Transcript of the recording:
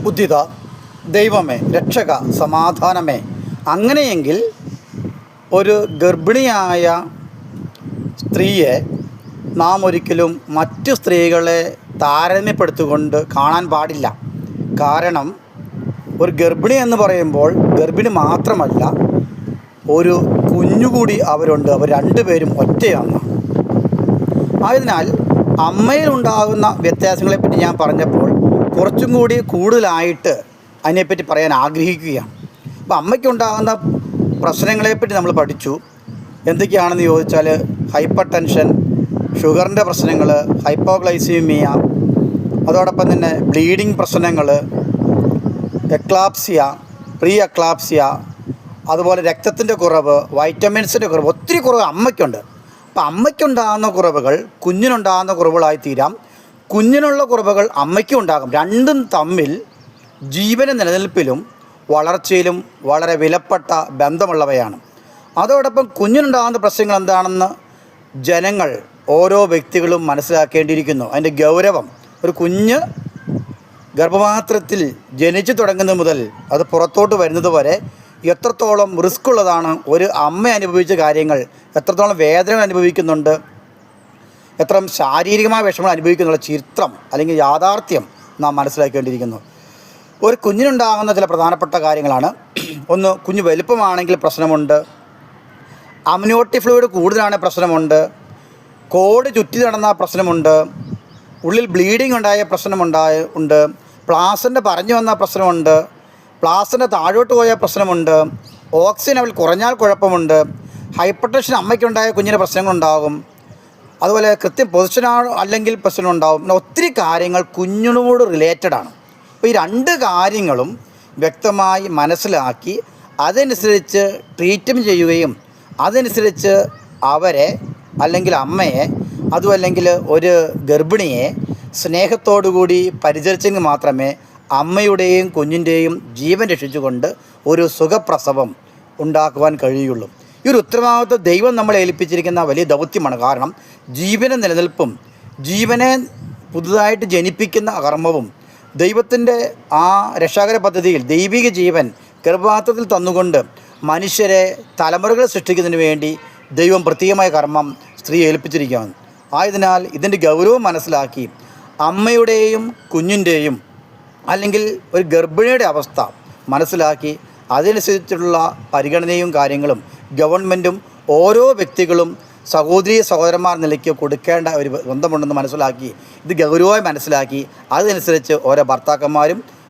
ഉദ്ധിത ദൈവമേ, രക്ഷക, സമാധാനമേ. അങ്ങനെയെങ്കിൽ ഒരു ഗർഭിണിയായ സ്ത്രീയെ നാം ഒരിക്കലും മറ്റു സ്ത്രീകളെ താരതമ്യപ്പെടുത്തിക്കൊണ്ട് കാണാൻ പാടില്ല. കാരണം ഒരു ഗർഭിണി എന്ന് പറയുമ്പോൾ ഗർഭിണി മാത്രമല്ല, ഒരു കുഞ്ഞുകൂടി അവരുണ്ട്. അവർ രണ്ടുപേരും ഒറ്റയാണ്. ആയതിനാൽ അമ്മയിലുണ്ടാകുന്ന വ്യത്യാസങ്ങളെപ്പറ്റി ഞാൻ പറഞ്ഞപ്പോൾ കുറച്ചും കൂടി കൂടുതലായിട്ട് അതിനെപ്പറ്റി പറയാൻ ആഗ്രഹിക്കുകയാണ്. അപ്പോൾ അമ്മയ്ക്കുണ്ടാകുന്ന പ്രശ്നങ്ങളെപ്പറ്റി നമ്മൾ പഠിച്ചു. എന്തൊക്കെയാണെന്ന് ചോദിച്ചാൽ ഹൈപ്പർ ടെൻഷൻ, ഷുഗറിൻ്റെ പ്രശ്നങ്ങൾ, ഹൈപ്പോഗ്ലൈസീമിയ, അതോടൊപ്പം തന്നെ ബ്ലീഡിങ് പ്രശ്നങ്ങൾ, എക്ലാപ്സിയ, പ്രീ എക്ലാപ്സിയ, അതുപോലെ രക്തത്തിൻ്റെ കുറവ്, വൈറ്റമിൻസിൻ്റെ കുറവ്, ഒത്തിരി കുറവ് അമ്മയ്ക്കുണ്ട്. അപ്പോൾ അമ്മയ്ക്കുണ്ടാകുന്ന കുറവുകൾ കുഞ്ഞിനുണ്ടാകുന്ന കുറവുകളായി തീരാം. കുഞ്ഞിനുള്ള കുറവുകൾ അമ്മയ്ക്കും ഉണ്ടാകും. രണ്ടും തമ്മിൽ ജീവന നിലനിൽപ്പിലും വളർച്ചയിലും വളരെ വിലപ്പെട്ട ബന്ധമുള്ളവയാണ്. അതോടൊപ്പം കുഞ്ഞിനുണ്ടാകുന്ന പ്രശ്നങ്ങൾ എന്താണെന്ന് ജനങ്ങൾ, ഓരോ വ്യക്തികളും മനസ്സിലാക്കേണ്ടിയിരിക്കുന്നു. അതിൻ്റെ ഗൗരവം, ഒരു കുഞ്ഞ് ഗർഭപാത്രത്തിൽ ജനിച്ചു തുടങ്ങുന്നത് മുതൽ അത് പുറത്തോട്ട് വരുന്നത് വരെ എത്രത്തോളം റിസ്ക് ഉള്ളതാണ്. ഒരു അമ്മ അനുഭവിച്ച കാര്യങ്ങൾ എത്രത്തോളം വേദന അനുഭവിക്കുന്നുണ്ട്, എത്ര ശാരീരികമായ വിഷമങ്ങൾ അനുഭവിക്കുന്നുള്ള ചിത്രം അല്ലെങ്കിൽ യാഥാർത്ഥ്യം നാം മനസ്സിലാക്കേണ്ടിയിരിക്കുന്നു. ഒരു കുഞ്ഞിനുണ്ടാകുന്ന ചില പ്രധാനപ്പെട്ട കാര്യങ്ങളാണ്. ഒന്ന്, കുഞ്ഞ് വലുപ്പമാണെങ്കിൽ പ്രശ്നമുണ്ട്. അമ്നിയോട്ടിക് ഫ്ലൂയിഡ് കൂടുതലാണെങ്കിൽ പ്രശ്നമുണ്ട്. കോഡ് ചുറ്റി നടന്ന പ്രശ്നമുണ്ട്. ഉള്ളിൽ ബ്ലീഡിങ് ഉണ്ടായ ഉണ്ട്. പ്ലാസൻ്റ് പറഞ്ഞു വന്ന പ്രശ്നമുണ്ട്. പ്ലാസൻ്റ് താഴോട്ട് പോയ പ്രശ്നമുണ്ട്. ഓക്സിജൻ ലെവൽ കുറഞ്ഞാൽ കുഴപ്പമുണ്ട്. ഹൈപ്പർ ടെൻഷൻ അമ്മയ്ക്കുണ്ടായ കുഞ്ഞിന് പ്രശ്നങ്ങളുണ്ടാകും. അതുപോലെ കൃത്യം പൊസിഷനാണോ അല്ലെങ്കിൽ പ്രശ്നമുണ്ടാകും. പിന്നെ ഒത്തിരി കാര്യങ്ങൾ കുഞ്ഞിനോട് റിലേറ്റഡാണ്. അപ്പോൾ ഈ രണ്ട് കാര്യങ്ങളും വ്യക്തമായി മനസ്സിലാക്കി അതനുസരിച്ച് ട്രീറ്റ്മെൻറ്റ് ചെയ്യുകയും അതനുസരിച്ച് അവരെ അല്ലെങ്കിൽ അമ്മയെ അതുമല്ലെങ്കിൽ ഒരു ഗർഭിണിയെ സ്നേഹത്തോടുകൂടി പരിചരിച്ചെങ്കിൽ മാത്രമേ അമ്മയുടെയും കുഞ്ഞിൻ്റെയും ജീവൻ രക്ഷിച്ചുകൊണ്ട് ഒരു സുഖപ്രസവം ഉണ്ടാക്കുവാൻ കഴിയുള്ളൂ. ഈ ഒരു ഉത്തരവാദിത്വം ദൈവം നമ്മളെ ഏൽപ്പിച്ചിരിക്കുന്ന വലിയ ദൗത്യമാണ്. കാരണം ജീവന നിലനിൽപ്പും ജീവനെ പുതുതായിട്ട് ജനിപ്പിക്കുന്ന കർമ്മവും ദൈവത്തിൻ്റെ ആ രക്ഷാകര പദ്ധതിയിൽ ദൈവിക ജീവൻ ഗർഭപാത്രത്തിൽ തന്നുകൊണ്ട് മനുഷ്യരെ തലമുറകൾ സൃഷ്ടിക്കുന്നതിന് വേണ്ടി ദൈവം പ്രത്യേകമായ കർമ്മം സ്ത്രീ ഏൽപ്പിച്ചിരിക്കുകയാണ്. ആയതിനാൽ ഇതിൻ്റെ ഗൗരവം മനസ്സിലാക്കി അമ്മയുടെയും കുഞ്ഞിൻ്റെയും അല്ലെങ്കിൽ ഒരു ഗർഭിണിയുടെ അവസ്ഥ മനസ്സിലാക്കി അതനുസരിച്ചുള്ള പരിഗണനയും കാര്യങ്ങളും ഗവൺമെൻറ്റും ഓരോ വ്യക്തികളും സഹോദരീ സഹോദരന്മാർ നിലയ്ക്ക് കൊടുക്കേണ്ട ഒരു ബന്ധമുണ്ടെന്ന് മനസ്സിലാക്കി ഇത് ഗൗരവമായി മനസ്സിലാക്കി അതനുസരിച്ച് ഓരോ ഭർത്താക്കന്മാരും